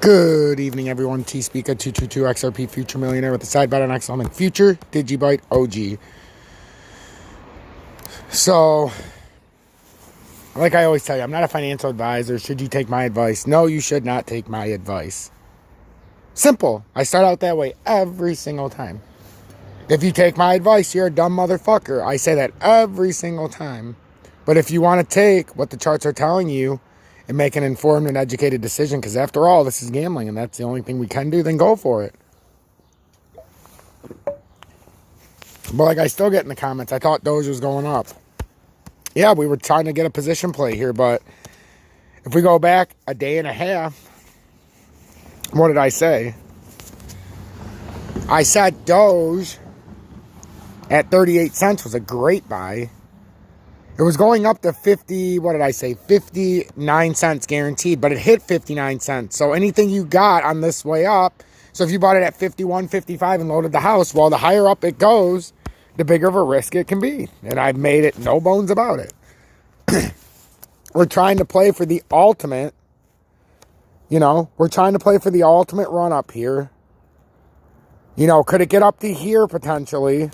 Good evening, everyone. T-Speaker 222 XRP Future Millionaire with a side bet on excellent future Digibyte OG. So, like I always tell you, I'm not a financial advisor. Should you take my advice? No, you should not take my advice. Simple. I start out that way every single time. If you take my advice, you're a dumb motherfucker. I say that every single time. But if you want to take what the charts are telling you and make an informed and educated decision, because after all, this is gambling and that's the only thing we can do, then go for it. But like I still get in the comments, I thought Doge was going up. Yeah, we were trying to get a position play here, but if we go back a day and a half, what did I say? I said Doge at 38 cents was a great buy. It was going up to 50, what did I say? 59 cents guaranteed, but it hit 59 cents. So anything you got on this way up, so if you bought it at 51, 55 and loaded the house, well, the higher up it goes, the bigger of a risk it can be. And I've made it no bones about it. We're trying to play for the ultimate, we're trying to play for the ultimate run up here. Could it get up to here potentially?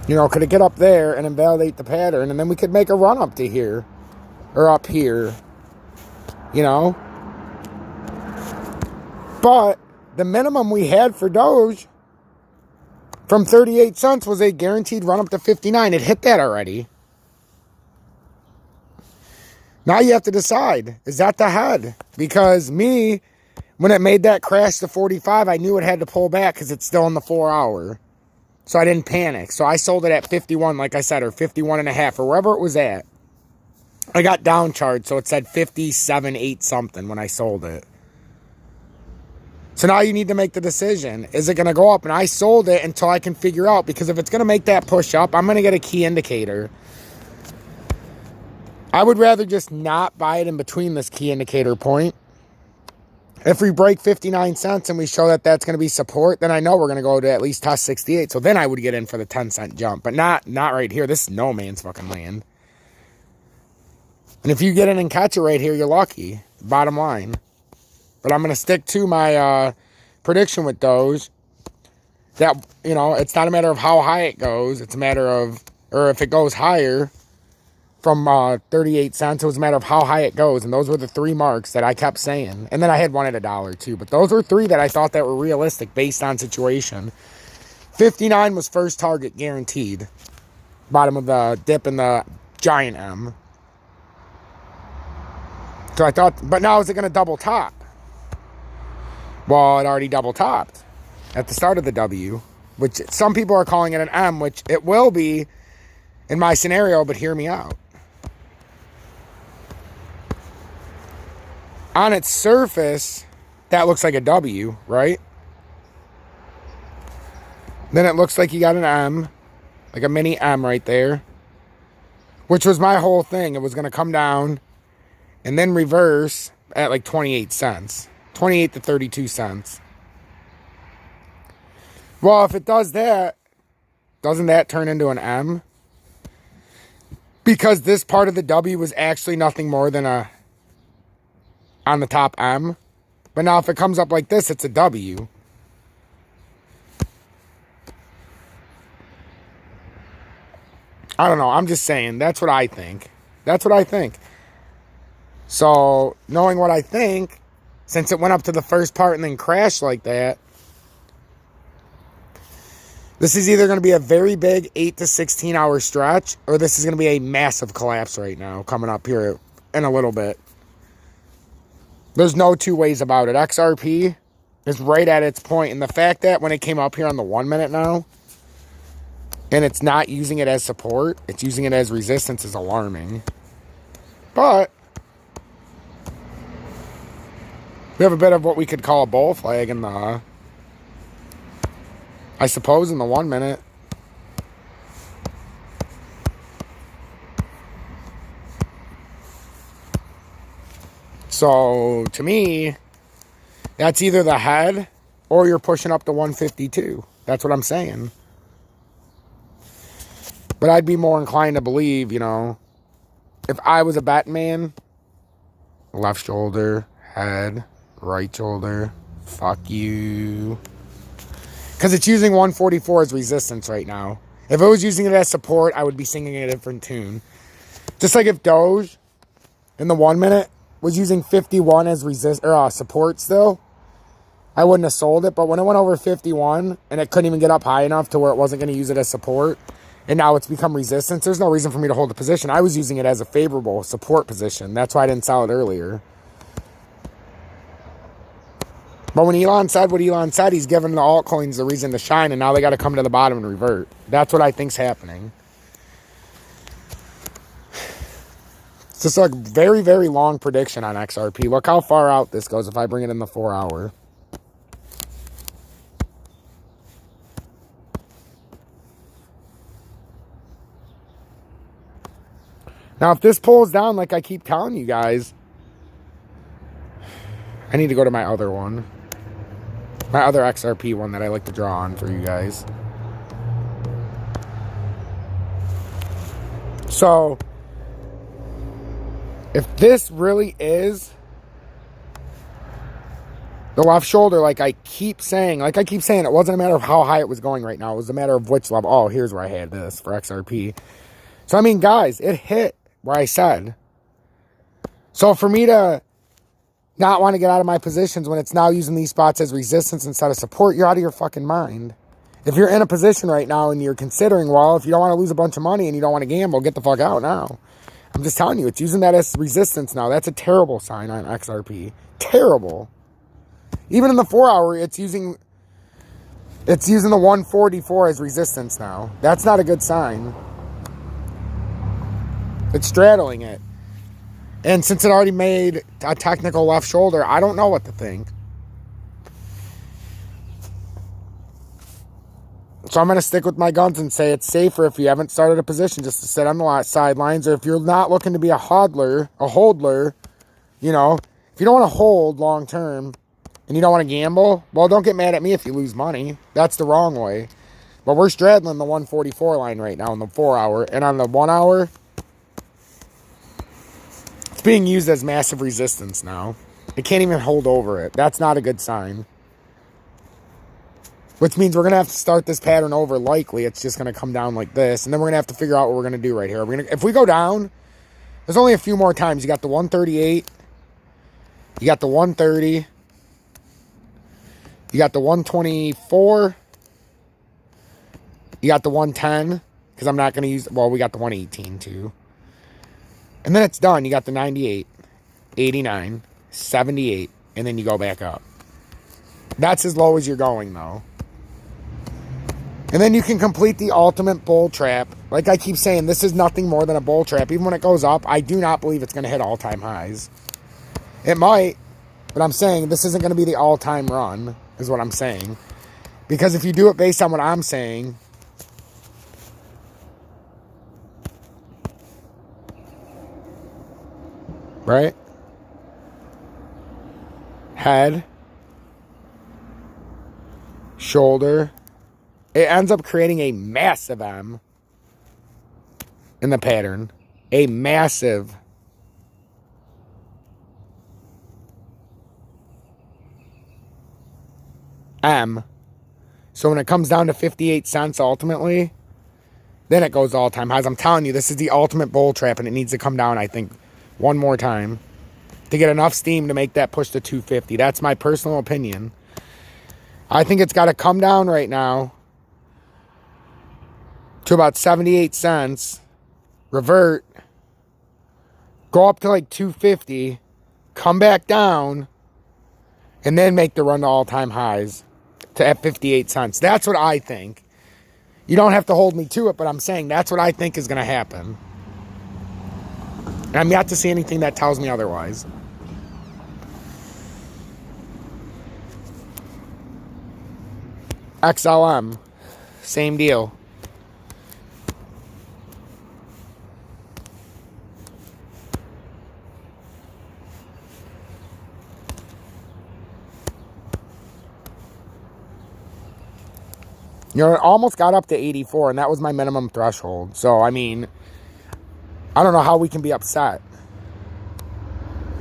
Could it get up there and invalidate the pattern, and then we could make a run up to here or up here, But the minimum we had for Doge from 38 cents was a guaranteed run up to 59. It hit that already. Now you have to decide, is that the head? Because me, when it made that crash to 45, I knew it had to pull back because it's still in the 4 hour. So I didn't panic. So I sold it at 51, like I said, or 51 and a half, or wherever it was at. I got downcharged, so it said 57, 8 something when I sold it. So now you need to make the decision. Is it going to go up? And I sold it until I can figure out, because if it's going to make that push up, I'm going to get a key indicator. I would rather just not buy it in between this key indicator point. If we break 59 cents and we show that that's going to be support, then I know we're going to go to at least test 68. So then I would get in for the 10-cent jump, but not right here. This is no man's fucking land. And if you get in and catch it right here, you're lucky. Bottom line. But I'm going to stick to my prediction with Doge. That, it's not a matter of how high it goes. It's a matter of, or if it goes higher from 38 cents, it was a matter of how high it goes. And those were the 3 marks that I kept saying. And then I had one at $1 too. But those were 3 that I thought that were realistic based on situation. 59 was first target guaranteed. Bottom of the dip in the giant M. So I thought, but now is it going to double top? Well, it already double topped at the start of the W, which some people are calling it an M, which it will be in my scenario, but hear me out. On its surface, that looks like a W, right? Then it looks like you got an M, like a mini M right there, which was my whole thing. It was going to come down and then reverse at like 28 cents, 28 to 32 cents. Well, if it does that, doesn't that turn into an M? Because this part of the W was actually nothing more than a on the top M. But now if it comes up like this, it's a W. I don't know. I'm just saying. That's what I think. That's what I think. So, knowing what I think, since it went up to the first part and then crashed like that, this is either going to be a very big 8 to 16 hour stretch, or this is going to be a massive collapse right now coming up here in a little bit. There's no 2 ways about it. XRP is right at its point. And the fact that when it came up here on the 1 minute now, and it's not using it as support, it's using it as resistance, is alarming. But we have a bit of what we could call a bull flag in the, I suppose, in the 1 minute. So, to me, that's either the head or you're pushing up to 152. That's what I'm saying. But I'd be more inclined to believe, if I was a Batman, left shoulder, head, right shoulder, fuck you. Because it's using 144 as resistance right now. If it was using it as support, I would be singing a different tune. Just like if Doge in the 1 minute was using 51 as support still, I wouldn't have sold it. But when it went over 51 and it couldn't even get up high enough to where it wasn't going to use it as support, and now it's become resistance, there's no reason for me to hold the position. I was using it as a favorable support position. That's why I didn't sell it earlier. But when Elon said what Elon said, he's giving the altcoins the reason to shine, and now they got to come to the bottom and revert. That's what I think's happening. It's just a very, very long prediction on XRP. Look how far out this goes if I bring it in the 4 hour. Now, if this pulls down like I keep telling you guys, I need to go to my other one. My other XRP one that I like to draw on for you guys. So, if this really is the left shoulder, like I keep saying, it wasn't a matter of how high it was going right now. It was a matter of which level. Oh, here's where I had this for XRP. So, I mean, guys, it hit where I said. So, for me to not want to get out of my positions when it's now using these spots as resistance instead of support, you're out of your fucking mind. If you're in a position right now and you're considering, well, if you don't want to lose a bunch of money and you don't want to gamble, get the fuck out now. I'm just telling you, it's using that as resistance now. That's a terrible sign on XRP. Terrible. Even in the 4 hour, it's using the 144 as resistance now. That's not a good sign. It's straddling it. And since it already made a technical left shoulder, I don't know what to think. So I'm going to stick with my guns and say it's safer if you haven't started a position just to sit on the sidelines. Or if you're not looking to be a holdler, you know, if you don't want to hold long term and you don't want to gamble, well, don't get mad at me if you lose money. That's the wrong way. But we're straddling the 144 line right now in the 4 hour. And on the 1 hour, being used as massive resistance now. It can't even hold over it. That's not a good sign. Which means we're going to have to start this pattern over likely. It's just going to come down like this. And then we're going to have to figure out what we're going to do right here. If we go down, there's only a few more times. You got the 138. You got the 130. You got the 124. You got the 110. Because I'm not going to use... Well, we got the 118 too. And then it's done. You got the 98, 89, 78, and then you go back up. That's as low as you're going, though. And then you can complete the ultimate bull trap. Like I keep saying, this is nothing more than a bull trap. Even when it goes up, I do not believe it's going to hit all-time highs. It might, but I'm saying this isn't going to be the all-time run, is what I'm saying. Because if you do it based on what I'm saying... Right? Head. Shoulder. It ends up creating a massive M in the pattern. A massive M. So when it comes down to 58 cents ultimately, then it goes all-time highs. I'm telling you, this is the ultimate bull trap, and it needs to come down, I think, one more time to get enough steam to make that push to 250. That's my personal opinion. I think it's got to come down right now to about 78 cents, revert, go up to like 250, come back down, and then make the run to all-time highs to at 58 cents. That's what I think. You don't have to hold me to it, but I'm saying that's what I think is going to happen. And I'm yet to see anything that tells me otherwise. XLM, same deal. You know, it almost got up to 84, and that was my minimum threshold. So, I mean, I don't know how we can be upset.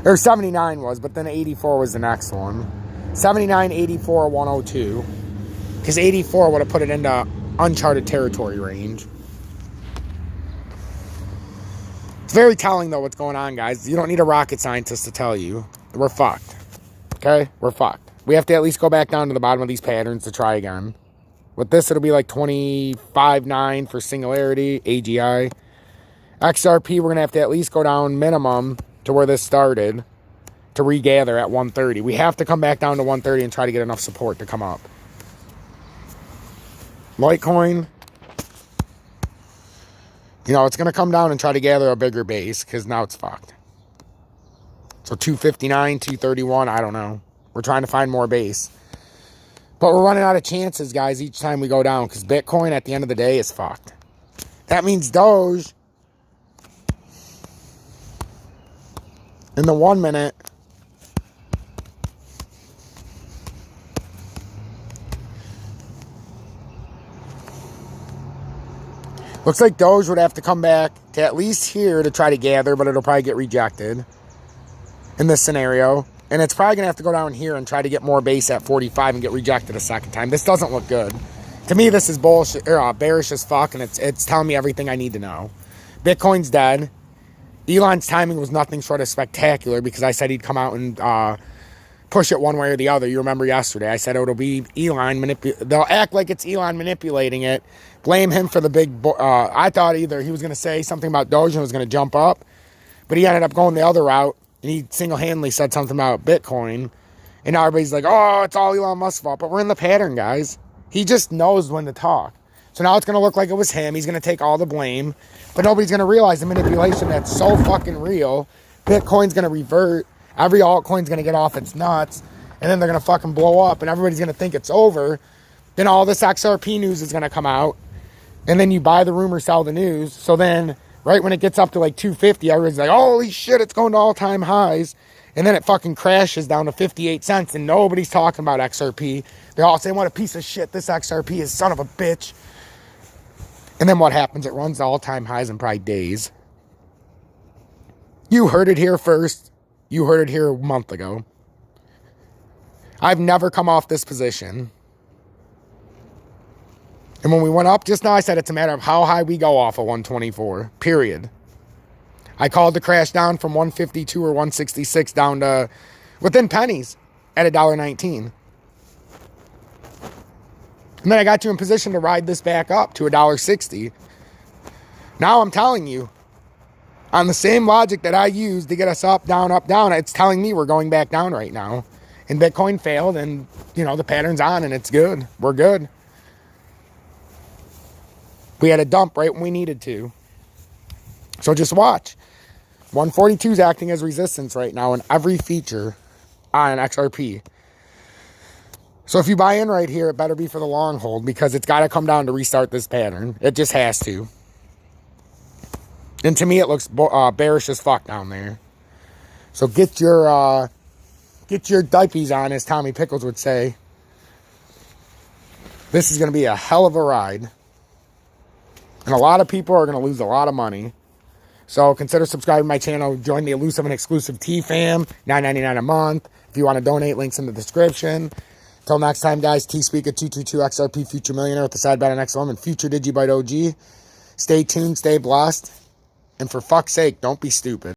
Or 79 was, but then 84 was the next one. 79, 84, 102. Because 84 would have put it into uncharted territory range. It's very telling, though, what's going on, guys. You don't need a rocket scientist to tell you. We're fucked. Okay? We're fucked. We have to at least go back down to the bottom of these patterns to try again. With this, it'll be like 25.9 for singularity, AGI. XRP, we're going to have to at least go down minimum to where this started to regather at 130. We have to come back down to 130 and try to get enough support to come up. Litecoin, you know, it's going to come down and try to gather a bigger base because now it's fucked. So 259, 231, I don't know. We're trying to find more base. But we're running out of chances, guys, each time we go down because Bitcoin at the end of the day is fucked. That means Doge in the 1 minute looks like Doge would have to come back to at least here to try to gather, but it'll probably get rejected in this scenario. And it's probably going to have to go down here and try to get more base at 45 and get rejected a second time. This doesn't look good. To me, this is bullshit, or bearish as fuck, and it's telling me everything I need to know. Bitcoin's dead. Elon's timing was nothing short of spectacular because I said he'd come out and push it one way or the other. You remember yesterday. I said it'll be Elon they'll act like it's Elon manipulating it. Blame him for the big... I thought either he was going to say something about Doge and was going to jump up, but he ended up going the other route, and he single-handedly said something about Bitcoin, and now everybody's like, oh, it's all Elon Musk's fault. But we're in the pattern, guys. He just knows when to talk. So now it's going to look like it was him. He's going to take all the blame. But nobody's going to realize the manipulation that's so fucking real. Bitcoin's going to revert. Every altcoin's going to get off its nuts. And then they're going to fucking blow up. And everybody's going to think it's over. Then all this XRP news is going to come out. And then you buy the rumor, sell the news. So then right when it gets up to like 250, everybody's like, holy shit, it's going to all-time highs. And then it fucking crashes down to 58 cents. And nobody's talking about XRP. They're all saying, what a piece of shit this XRP is, son of a bitch. And then what happens? It runs to all-time highs in probably days. You heard it here first. You heard it here a month ago. I've never come off this position. And when we went up just now, I said it's a matter of how high we go off of 124, period. I called the crash down from 152 or 166 down to within pennies at $1.19. And then I got you in position to ride this back up to $1.60. Now I'm telling you, on the same logic that I used to get us up, down, it's telling me we're going back down right now. And Bitcoin failed, and, you know, the pattern's on, and it's good. We're good. We had a dump right when we needed to. So just watch. 142 is acting as resistance right now in every feature on XRP. So if you buy in right here, it better be for the long hold because it's got to come down to restart this pattern. It just has to. And to me, it looks bearish as fuck down there. So get your diapies on, as Tommy Pickles would say. This is going to be a hell of a ride. And a lot of people are going to lose a lot of money. So consider subscribing to my channel. Join the elusive and exclusive T-Fam. $9.99 a month. If you want to donate, links in the description. Till next time, guys, T-Speaker 222 XRP Future Millionaire with the side bet on XLM and Future Digibyte OG. Stay tuned, stay blessed. And for fuck's sake, don't be stupid.